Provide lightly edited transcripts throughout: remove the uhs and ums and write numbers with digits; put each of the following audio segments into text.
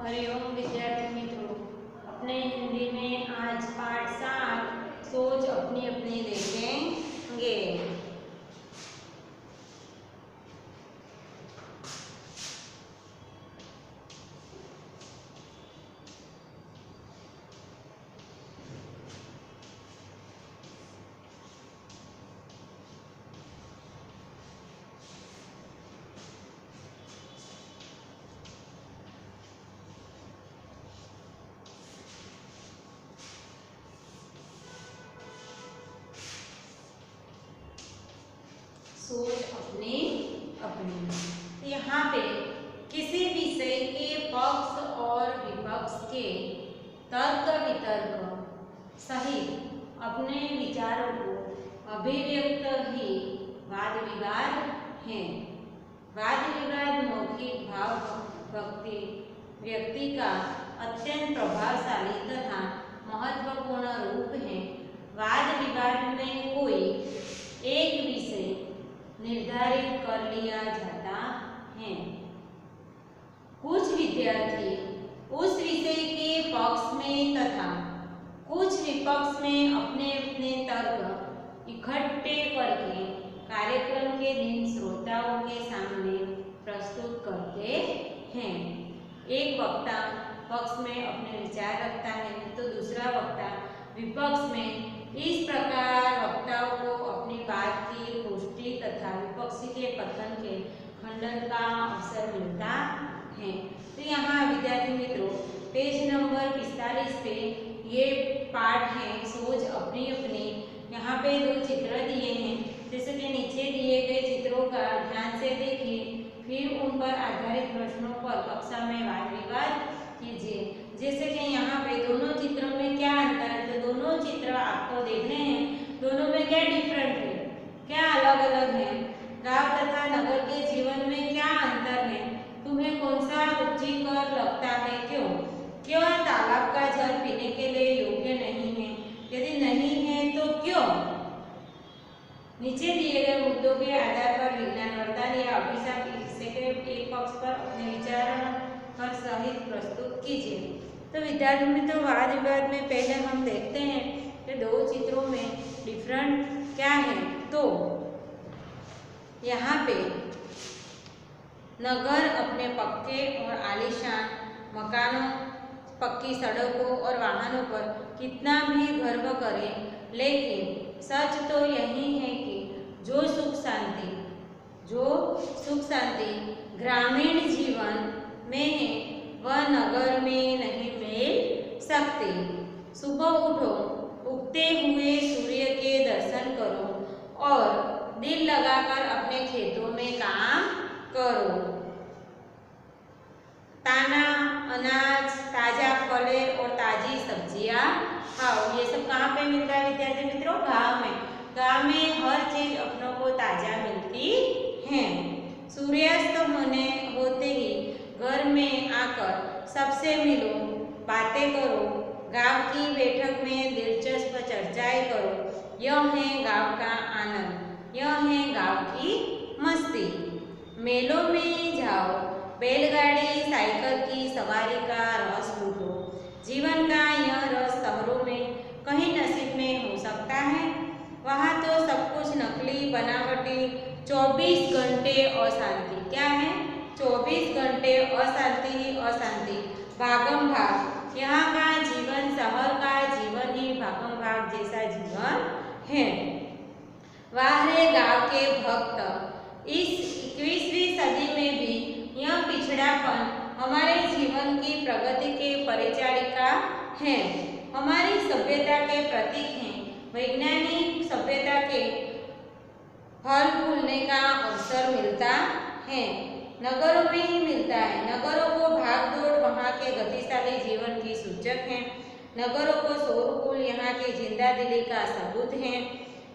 हरिओम विद्यार्थी मित्रों, अपने हिंदी में आज पाठ 7 सोच अपनी अपनी देखेंगे। सोच अपनी अपनी। तो यहाँ पे किसी विषय के पक्ष और विपक्ष के तर्क वितर्क सहित अपने विचारों को अभिव्यक्त ही वाद विवाद है। वाद विवाद मौखिक भाव व्यक्ति का अत्यंत प्रभावशाली तथा महत्वपूर्ण रूप है। वाद विवाद में कोई एक विषय निर्धारित कर लिया जाता है। कुछ विद्यार्थी उस विषय के पक्ष में तथा कुछ विपक्ष में अपने अपने तर्क इकट्ठे करके कार्यक्रम के दिन श्रोताओं के सामने प्रस्तुत करते हैं। एक वक्ता पक्ष में अपने विचार रखता है तो दूसरा वक्ता विपक्ष में। इस प्रकार वक्ताओं को अपनी बात की पुष्टि तथा विपक्षी के कथन के खंडन का अवसर मिलता है। तो यहाँ विद्यार्थी मित्रों पेज नंबर 45 पे ये पाठ है सोच अपनी अपनी। यहाँ पे 2 चित्र दिए हैं, जैसे कि नीचे दिए गए चित्रों का ध्यान से देखिए, फिर उन पर आधारित प्रश्नों पर कक्षा में वाद विवाद कीजिए। जैसे कि यहाँ पे दोनों चित्रों में क्या अंतर है, तो दोनों चित्र आपको देखने हैं, दोनों में क्या डिफरेंट है, क्या अलग अलग है। गांव तथा नगर के जीवन में क्या अंतर है, तुम्हें कौन सा रुचिकर लगता है, क्यों? क्यों तालाब का जल पीने के लिए योग्य नहीं है, यदि नहीं है तो क्यों? नीचे दिए गए मुद्दों के आधार पर विज्ञान वरदान या अभिशाप के एक पक्ष पर अपने विचार पर सहित प्रस्तुत कीजिए। तो विद्यार्थी मित्रों वाद विवाद में पहले हम देखते हैं कि 2 चित्रों में डिफरेंट क्या है। तो यहाँ पे नगर अपने पक्के और आलीशान मकानों, पक्की सड़कों और वाहनों पर कितना भी गर्व करे, लेकिन सच तो यही है कि जो सुख शांति ग्रामीण जीवन में है वह नगर में नहीं मिल सकती। सुबह उठो, उगते हुए सूर्य के दर्शन करो और दिल लगाकर अपने खेतों में काम करो। ताजा अनाज, ताजा फलें और ताजी सब्जियां खाओ। ये सब कहाँ पे मिलता है विद्यार्थी मित्रों? गांव में। गांव में हर चीज अपनों को ताजा मिलती है। सूर्यास्त होते ही घर में आकर सबसे मिलो, बातें करो, गांव की बैठक में दिलचस्प चर्चाएं करो। यह है गांव का आनंद, यह है गांव की मस्ती। मेलों में जाओ, बैलगाड़ी साइकिल की सवारी का रस लूटो। जीवन का यह रस शहरों में कहीं नसीब में हो सकता है। वहाँ तो सब कुछ नकली, बनावटी, 24 घंटे अशांति। क्या है? 24 घंटे अशांति, भागम भाग। यहाँ का जीवन शहर का जीवन ही भागम भाग जैसा जीवन है। वाह रे गाँव के भक्त, इस 21वीं सदी में भी यह पिछड़ापन हमारे जीवन की प्रगति के परिचारिका है, हमारी सभ्यता के प्रतीक हैं। वैज्ञानिक सभ्यता के फल फूलने का अवसर मिलता है, नगरों में ही मिलता है। नगरों को भाग दौड़ वहाँ के गतिशाली जीवन की सूचक है। नगरों को शोरगुल यहाँ की जिंदा दिली का सबूत है।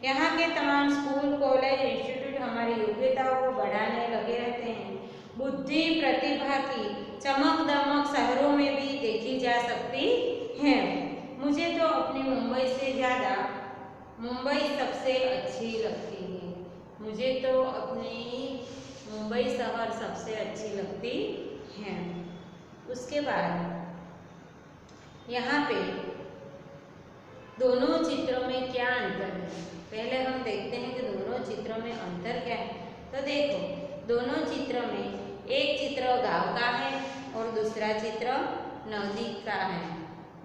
यहाँ के तमाम स्कूल, कॉलेज, इंस्टीट्यूट हमारी योग्यताओं को बढ़ाने लगे रहते हैं। बुद्धि प्रतिभा की चमक दमक शहरों में भी देखी जा सकती है। मुझे तो अपनी मुंबई से ज़्यादा मुंबई सबसे अच्छी लगती है। मुझे तो अपनी मुंबई शहर सबसे अच्छी लगती है। उसके बाद यहाँ पे दोनों चित्रों में क्या अंतर है, पहले हम देखते हैं कि दोनों चित्रों में अंतर क्या है। तो देखो, दोनों चित्रों में एक चित्र गांव का है और दूसरा चित्र नदी का है।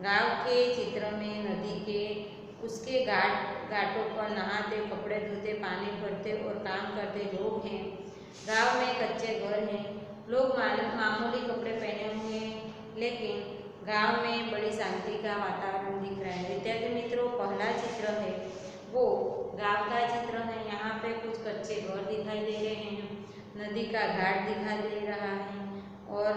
गांव के चित्र में नदी के उसके घाटों पर नहाते, कपड़े धोते, पानी भरते और काम करते लोग हैं। गांव में कच्चे घर हैं, लोग मामूली कपड़े पहने हुए हैं, लेकिन गांव में बड़ी शांति का वातावरण दिख रहा है। विद्यार्थी मित्रों, पहला चित्र है वो गांव का चित्र है। यहाँ पे कुछ कच्चे घर दिखाई दे रहे हैं, नदी का घाट दिखाई दे रहा है और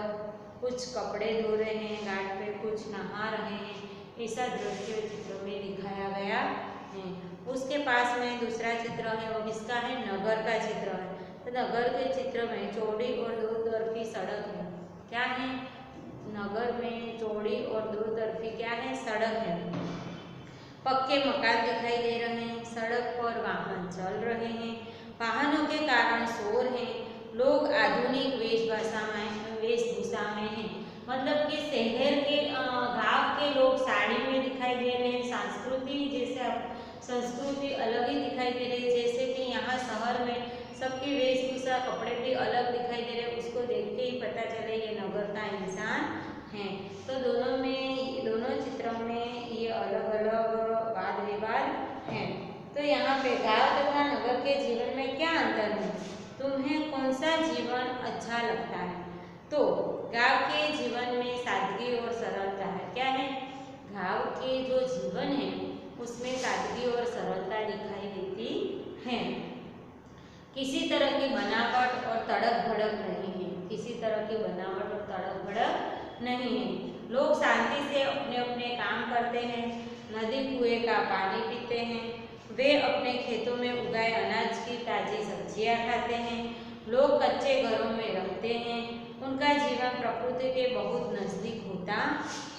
कुछ कपड़े धो रहे हैं, घाट पे कुछ नहा रहे हैं। ऐसा दृश्य चित्र में दिखाया गया है। उसके पास में दूसरा चित्र है, वो किसका है? नगर का चित्र है। तो नगर के चित्र में चौड़ी और दो तरफी सड़क है। क्या है? नगर में चौड़ी और दो तरफी क्या है? सड़क है। पक्के मकान दिखाई दे रहे हैं, सड़क पर वाहन चल रहे हैं, वाहनों के कारण शोर है, लोग आधुनिक वेशभूषा में हैं। मतलब कि शहर के गांव के लोग साड़ी में दिखाई दे रहे हैं, संस्कृति अलग ही दिखाई दे रही है। जैसे कि यहाँ शहर में सबकी वेशभूषा कपड़े भी अलग दिखाई दे रहे हैं, उसको देख के ही पता चले ये नगर का इंसान है। तो दोनों चित्रों में ये अलग अलग वाद विवाद हैं। तो यहाँ पे गांव तथा नगर के जीवन में क्या अंतर है? तुम्हें कौन सा जीवन अच्छा लगता है? तो गांव के जीवन में सादगी और सरलता है। क्या है? गांव के जो जीवन है उसमें सादगी और सरलता दिखाई देती है। किसी तरह की बनावट और तड़क भड़क नहीं है, किसी तरह की बनावट और तड़क भड़क नहीं है। लोग शांति से अपने अपने काम करते हैं, नदी कुएं का पानी पीते हैं, वे अपने खेतों में उगाए अनाज की ताज़ी सब्जियां खाते हैं, लोग कच्चे घरों में रहते हैं, उनका जीवन प्रकृति के बहुत नज़दीक होता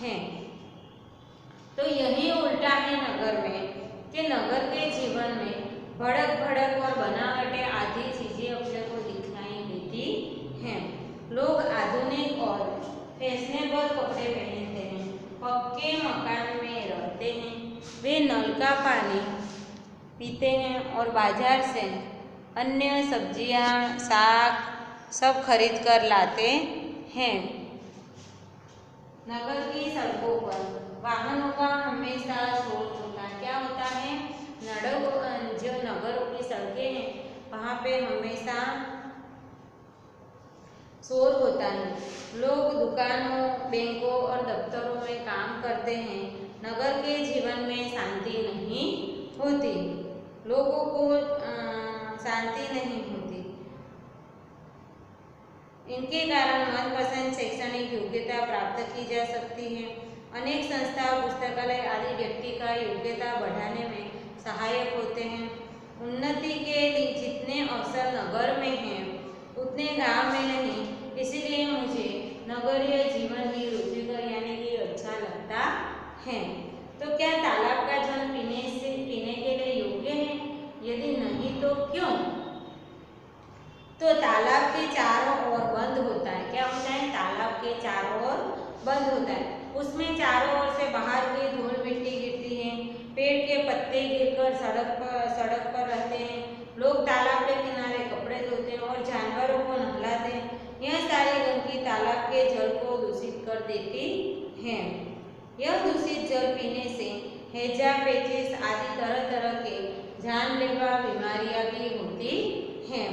है। तो यही उल्टा है नगर में, कि नगर के जीवन में भड़क भड़क और बनावटें आदि चीज़ें अपने को दिखाई देती हैं। लोग आधुनिक और फैशनेबल कपड़े पहनते हैं, पक्के मकान में रहते हैं, वे नल का पानी पीते हैं और बाजार से अन्य सब्जियां, साग सब खरीद कर लाते हैं। नगर की सड़कों पर वाहनों का हमेशा शोर होता है। क्या होता है? जो नगरों की सड़कें हैं वहाँ पे हमेशा शोर होता है। लोग दुकानों, बैंकों और दफ्तरों में काम करते हैं। नगर के जीवन में शांति नहीं होती, लोगों को शांति नहीं होती। इनके कारण मनपसंद शैक्षणिक योग्यता प्राप्त की जा सकती है। अनेक संस्था, पुस्तकालय आदि व्यक्ति का योग्यता बढ़ाने में सहायक होते हैं। उन्नति के लिए जितने अवसर नगर में हैं उतने गांव में नहीं, इसीलिए मुझे नगरीय जीवन ही रुचिकर यानी कि अच्छा लगता है। तो क्या तालाब का जल पीने के लिए योग्य है? यदि नहीं तो क्यों? तो तालाब के चारों ओर बंद होता है। क्या होता है? तालाब के चारों ओर बंद होता है, उसमें चारों ओर से बाहर की धूल मिट्टी गिरती है, पेड़ के पत्ते गिरकर सड़क पर रहते हैं, लोग तालाब के किनारे कपड़े धोते हैं और जानवरों को नहलाते हैं। यह सारी गंदगी तालाब के जल को दूषित कर देती है। यह दूषित जल पीने से हैजा, पेचिस आदि तरह तरह के जानलेवा बीमारियां भी होती हैं।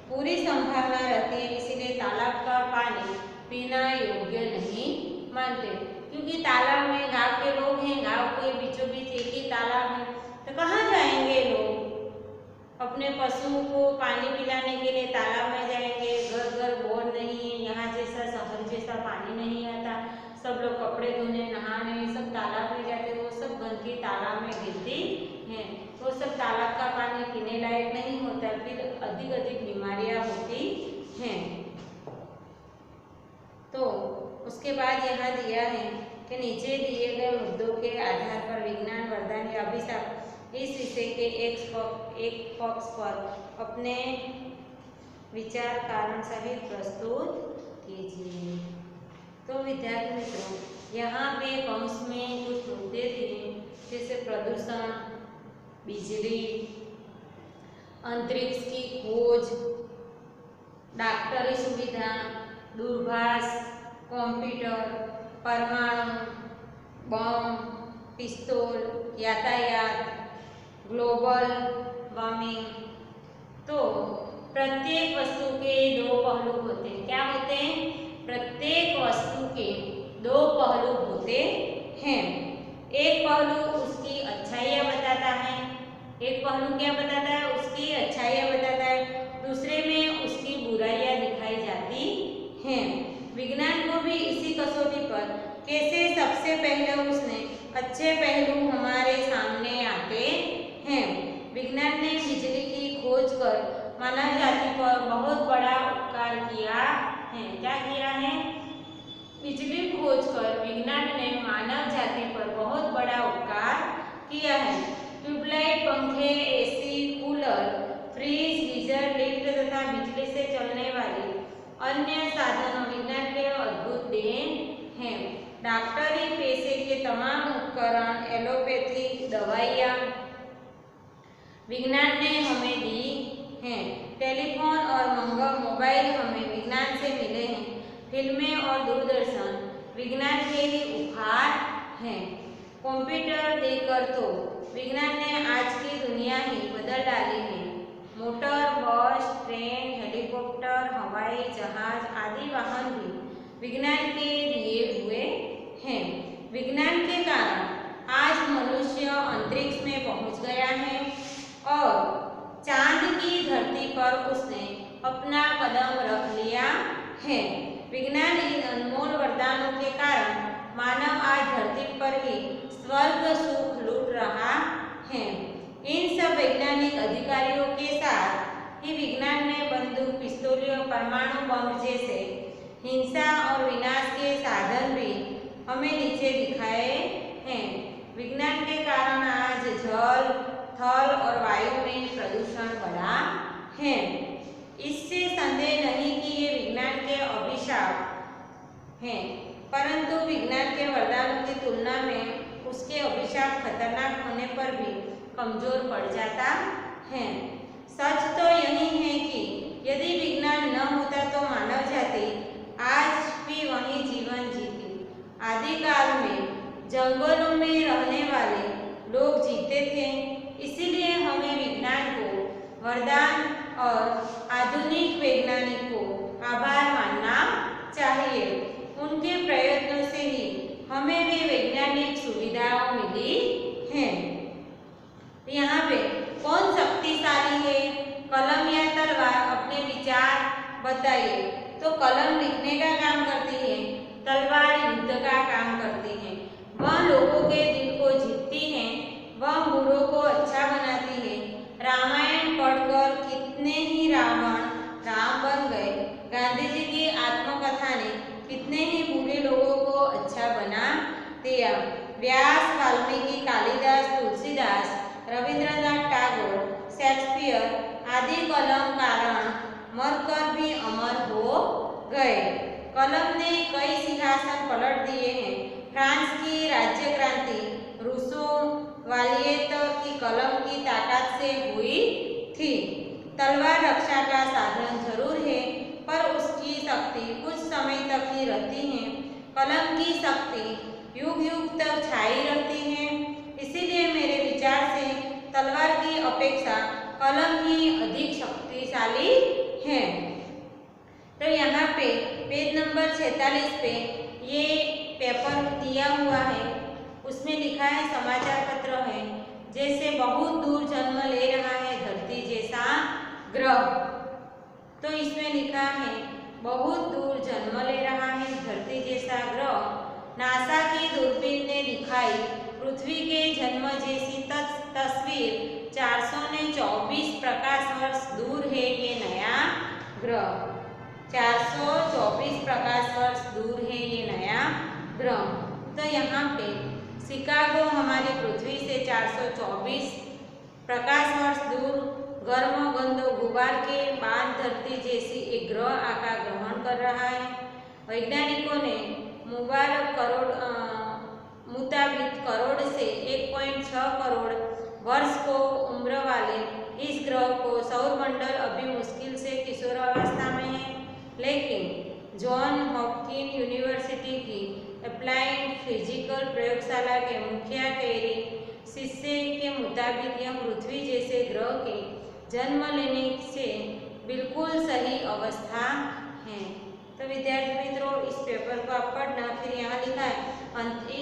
पूरी संभावना रहती है, इसीलिए तालाब का पानी पीना योग्य नहीं मानते। क्योंकि तालाब में गांव के लोग हैं, गांव के बीचों बीच एक ही तालाब है, तो कहाँ जाएंगे लोग? अपने पशुओं को पानी पिलाने के लिए तालाब में जाएंगे। घर घर बोर नहीं है, यहाँ जैसा शहर जैसा पानी नहीं आता। सब लोग कपड़े धोने, नहाने सब तालाब में जाते, वो सब गंदगी तालाब में गिरती है, वो सब तालाब का पानी पीने लायक नहीं होता, फिर अधिक बीमारियां होती हैं। तो उसके बाद यहाँ दिया है कि नीचे दिए गए मुद्दों के आधार पर विज्ञान, वरदान या अभिशाप इस विषय के एक पक्ष पर अपने विचार कारण सहित प्रस्तुत कीजिए। तो विद्यार्थी मित्रों, यहाँ पे कौंस में कुछ मुद्दे दिए, जैसे प्रदूषण, बिजली, अंतरिक्ष की खोज, डॉक्टरी सुविधा, दूरभाष, कंप्यूटर, परमाणु बम, पिस्तौल, यातायात, ग्लोबल वार्मिंग। तो प्रत्येक वस्तु के दो पहलू होते हैं। क्या होते हैं? प्रत्येक वस्तु के दो पहलू होते हैं। एक पहलू उसकी अच्छाइयाँ बताता है, एक पहलू क्या बताता है? उसकी अच्छाइयाँ बताता है, दूसरे में उसकी बुराइयाँ दिखाई जाती हैं। विज्ञान को भी इसी कसौटी पर कैसे सबसे पहले उसने अच्छे पहलू हमारे सामने आते हैं। विज्ञान ने बिजली की खोज कर मानव जाति पर बहुत बड़ा उपकार किया है। क्या किया है? बिजली खोज कर विज्ञान ने मानव जाति पर बहुत बड़ा उपकार किया है। ट्यूबलाइट, पंखे, AC, cooler, fridge, geyser, lift तथा बिजली से चलने वाले अन्य साधनों विज्ञान के अद्भुत देन हैं। डॉक्टरी पेशे के तमाम उपकरण, एलोपैथी दवाइयाँ विज्ञान ने हमें दी हैं। टेलीफोन और मोबाइल हमें विज्ञान से मिले हैं। फिल्में और दूरदर्शन विज्ञान के ही उपहार हैं। कंप्यूटर देकर तो विज्ञान ने आज की दुनिया ही बदल डाली है। मोटर, बस, ट्रेन, हेलीकॉप्टर, हवाई जहाज आदि वाहन भी विज्ञान के दिए हुए हैं। विज्ञान के कारण आज मनुष्य अंतरिक्ष में पहुंच गया है और चांद की धरती पर उसने अपना कदम रख लिया है। विज्ञान इन अनमोल वरदानों के कारण मानव आज धरती पर ही स्वर्ग सुख लूट रहा है। इन सब वैज्ञानिक अधिकारियों के साथ ही विज्ञान ने बंदूक, पिस्तौलें, परमाणु बम जैसे हिंसा और विनाश के साधन भी हमें नीचे दिखाए हैं। विज्ञान के कारण आज जल, थल और वायु में प्रदूषण बढ़ा है। इससे संदेह नहीं कि ये विज्ञान के अभिशाप हैं, परंतु विज्ञान के वरदानों की तुलना में उसके अभिशाप खतरनाक होने पर भी कमजोर पड़ जाता है। सच तो यही है कि यदि विज्ञान न होता तो मानव जाति आज भी वही जीवन जीती। आदिकाल में जंगलों में रहने वाले लोग जीते थे, इसीलिए हमें विज्ञान को वरदान और आधुनिक वैज्ञानिक को आभार मानना चाहिए। उनके प्रयत्नों से ही हमें भी वैज्ञानिक सुविधाएं मिली हैं। यहाँ पे कौन शक्तिशाली है, कलम या तलवार? अपने विचार बताइए। तो कलम लिखने का काम करती है, तलवार युद्ध का काम करती है। वह लोगों के दिल को जीतती है, वह बुरों को अच्छा बनाती है। रामायण पढ़कर कितने ही रावण राम बन गए। गांधी जी की आत्मकथा ने कितने ही बुरे लोगों को अच्छा बना दिया। व्यास, वाल्मीकि, कालिदास, तुलसीदास, रविंद्रनाथ टैगोर, शेक्सपियर आदि कलम कारण मरकर भी अमर हो गए। कलम ने कई सिंहासन पलट दिए हैं। फ्रांस की राज्य क्रांति रूसो वालियत की कलम की ताकत से हुई थी। तलवार रक्षा का साधन जरूर है, पर उसकी शक्ति कुछ समय तक ही रहती है। कलम की शक्ति युग युग तक छाई रहती है। इसीलिए मेरे विचार से तलवार की अपेक्षा कलम ही अधिक शक्तिशाली है। तो यहाँ पे पेज नंबर 46 पे ये पेपर दिया हुआ है, उसमें लिखा है समाचार पत्र है, जैसे बहुत दूर जन्म ले रहा है धरती जैसा ग्रह। तो इसमें लिखा है बहुत दूर जन्म ले रहा है धरती जैसा ग्रह। नासा की दूरबीन ने दिखाई पृथ्वी के जन्म जैसी तस्वीर। 424 प्रकाश वर्ष दूर है ये नया ग्रह। 424 प्रकाश वर्ष दूर है ये नया ग्रह। तो यहाँ पे शिकागो हमारी पृथ्वी से 424 प्रकाश वर्ष दूर गर्म गंधो गुबार के बाद धरती जैसी एक ग्रह आकार ग्रहण कर रहा है। वैज्ञानिकों ने मुताबिक करोड़ से 1.6 करोड़ वर्ष को उम्र वाले इस ग्रह को सौरमंडल अभी मुश्किल से किशोरावस्था में है, लेकिन जॉन हॉपकिन यूनिवर्सिटी की अप्लाइड फिजिकल प्रयोगशाला के मुखिया कैरी शिष्य के मुताबिक यह पृथ्वी जैसे ग्रह के जन्म लेने से बिल्कुल सही अवस्था है। तो विद्यार्थी मित्रों, इस पेपर को आप पढ़ना, फिर यहाँ लिखा है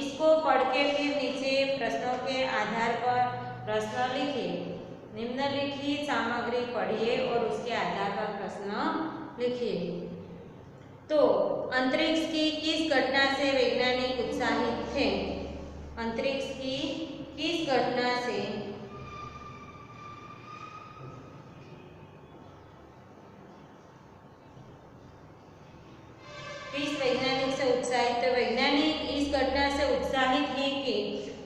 इसको पढ़ के फिर नीचे प्रश्नों के आधार पर प्रश्न लिखिए। निम्नलिखित सामग्री पढ़िए और उसके आधार पर प्रश्न लिखिए। तो अंतरिक्ष की किस घटना से वैज्ञानिक उत्साहित थे? अंतरिक्ष की किस घटना से किस वैज्ञानिक से उत्साहित? तो वैज्ञानिक इस घटना से उत्साहित है कि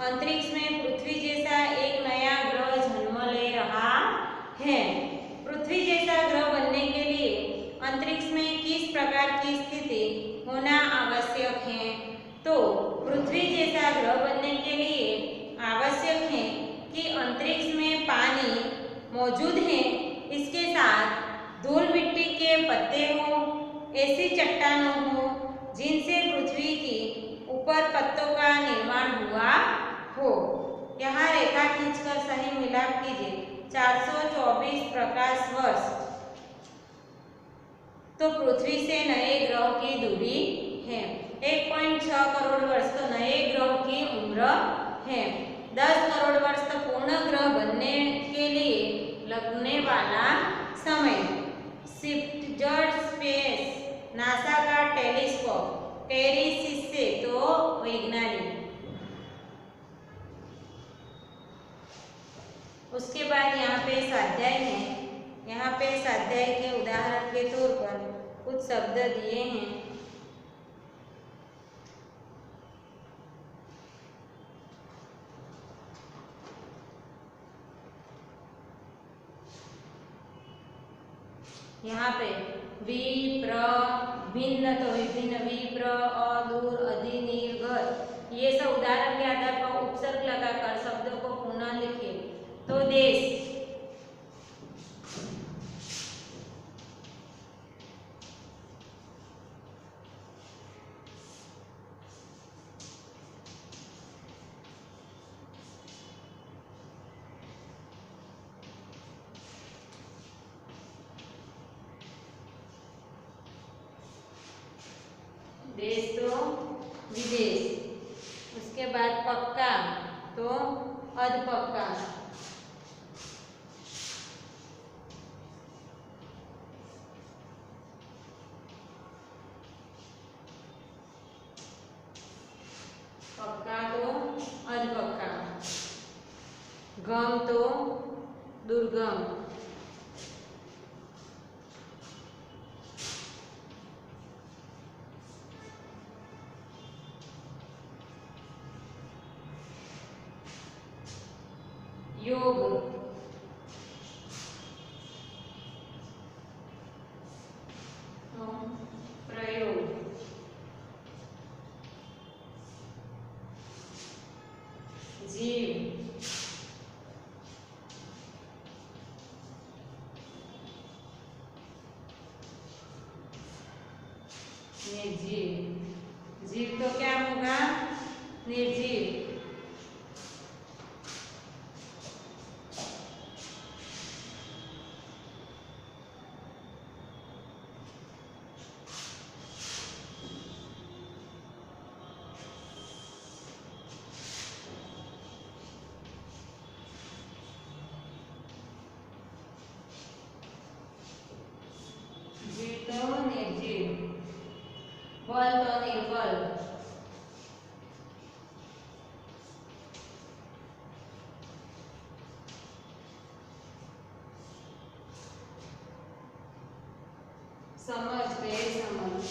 अंतरिक्ष में पृथ्वी जैसा एक नया ग्रह जन्म ले रहा है। पृथ्वी जैसा ग्रह बनने के लिए अंतरिक्ष में किस प्रकार की स्थिति होना आवश्यक है? तो पृथ्वी जैसा ग्रह बनने के लिए आवश्यक है कि अंतरिक्ष में पानी मौजूद है, इसके साथ धूल मिट्टी के पत्ते हों, ऐसी चट्टानें हों जिनसे पृथ्वी की ऊपर पत्तों का निर्माण हुआ हो। यहाँ रेखा खींचकर सही मिलाप कीजिए। 424 प्रकाश वर्ष तो पृथ्वी से नए ग्रह की दूरी है। 1.6 करोड़ वर्ष तो नए ग्रह की उम्र है। 10 करोड़ वर्ष तो पूर्ण ग्रह बनने के लिए लगने वाला समय। शिफ्टजर स्पेस नासा का टेलीस्कोप, कैरी शिष्य तो वैज्ञानिक। उसके बाद यहाँ पे स्वाध्याय है। यहाँ पे स्वाध्याय के उदाहरण के तौर पर कुछ शब्द दिए हैं। यहाँ पे विप्र, भिन्न तो विभिन्न, विप्र, अदूर, अधि, निर्गत, ये सब उदाहरण के आधार पर उपसर्ग लगाकर शब्दों को पुनः लिखिए। तो देश, देश तो विदेश। उसके बाद पक्का तो अधपक्का। पक्का तो अधपक्का। गम तो दुर्गम। योग, प्रयोग। जीव, निर्जीव। जीव तो क्या होगा? निर्जीव। बल तो निर्बल। समझ, बेसमझ।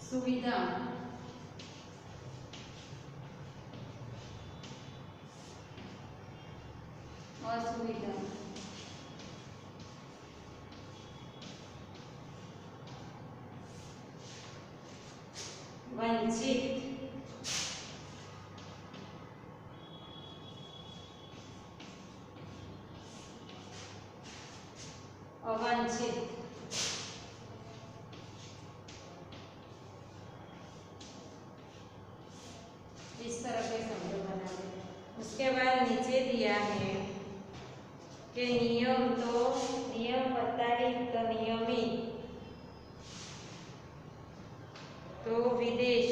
सुविधा, असुविधा, वंचित, अवंचित, इस तरह के शब्द बनाने। उसके बाद नीचे दिया है कि नियम तो नियम तो नियमित तो विदेश,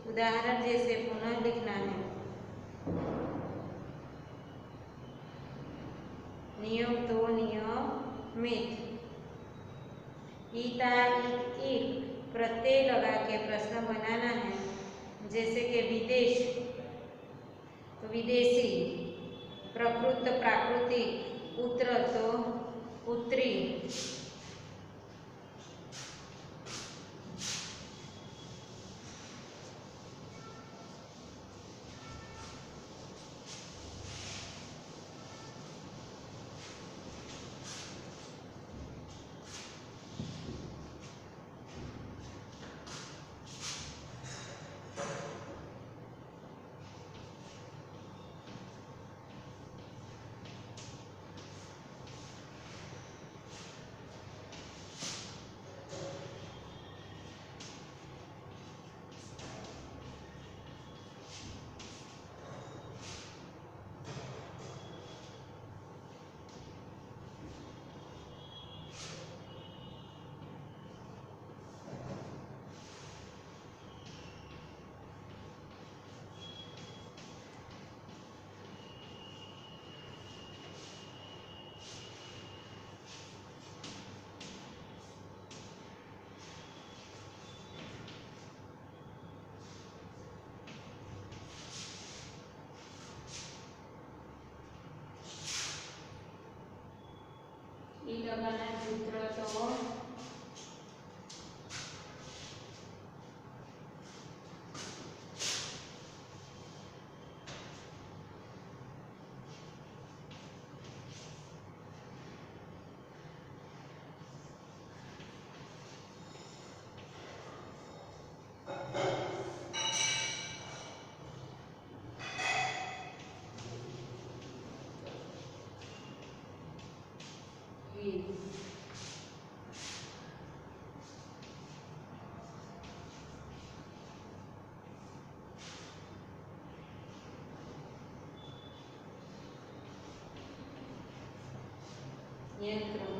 उदाहरण जैसे पुनः लिखना है। नियम तो नियमित, ईता एक प्रत्यय लगा के प्रश्न बनाना है, जैसे कि विदेश तो विदेशी, प्रकृत प्राकृतिक, उत्तर तो उत्तरी, ई लगाना सूत्र तो नियंत्रण,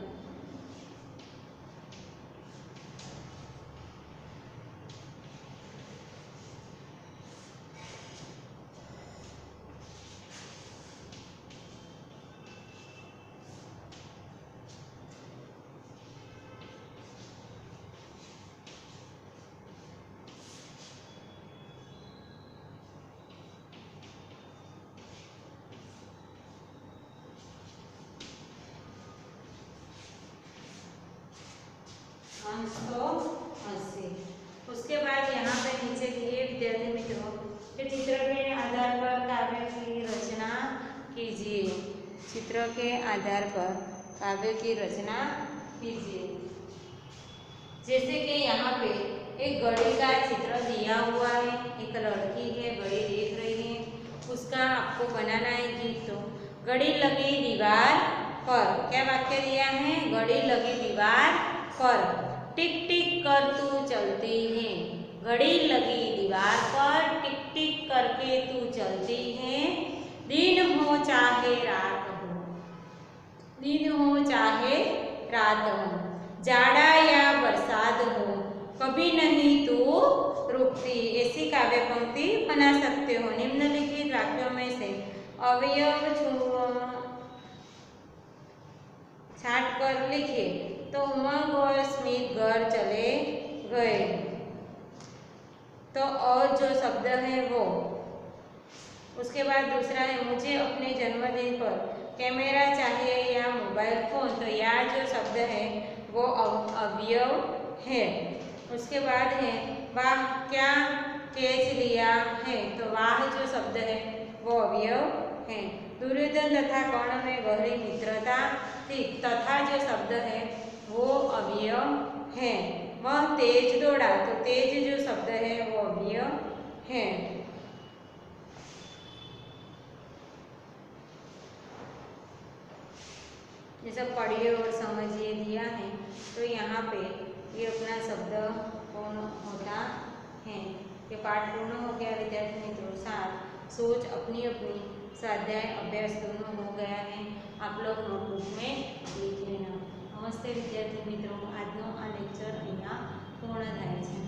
अंश तो 80। उसके बाद यहाँ पे नीचे दिए विद्यार्थी मित्रों के चित्र के आधार पर काव्य की रचना कीजिए। चित्र के आधार पर काव्य की रचना कीजिए। जैसे कि यहाँ पे एक घड़ी का चित्र दिया हुआ है, एक लड़की है घड़ी देख रही है, उसका आपको बनाना है गीत। तो घड़ी लगी दीवार पर, क्या वाक्य दिया है? घड़ी लगी दीवार पर, टिक टिक कर तू चलती है। घड़ी लगी दीवार पर, टिक टिक करके तू चलती है। दिन हो चाहे रात हो, दिन हो चाहे रात हो, जाड़ा या बरसात हो, कभी नहीं तू रुकती। ऐसी काव्य पंक्ति बना सकते हो। निम्नलिखित वाक्यों में से अवयव छाट कर लिखिए। तो उमंग और स्मित घर चले गए। तो और जो शब्द है वो, उसके बाद दूसरा है मुझे अपने जन्मदिन पर कैमरा चाहिए या मोबाइल फोन। तो यह जो शब्द है वो अवयव है। उसके बाद है वाह क्या कैच लिया है। तो वाह जो शब्द है वो अवयव है। दुर्योधन तथा कर्ण में गहरी मित्रता थी। तथा जो शब्द है वो अव्यय है। वह तेज दौड़ा, तो तेज जो शब्द है वो अव्यय है। ये सब पढ़िए और समझिए दिया है। तो यहाँ पे ये अपना शब्द पूर्ण होता है। ये पाठ पूर्ण हो गया विद्यार्थी मित्रों। साथ सोच अपनी अपनी स्वाध्याय अभ्यास दोनों हो गया है। आप लोग नोटबुक में लिख लेना। नमस्ते विद्यार्थी मित्रों, આજનો આ લેક્ચર અહીંયા પૂર્ણ થાય છે।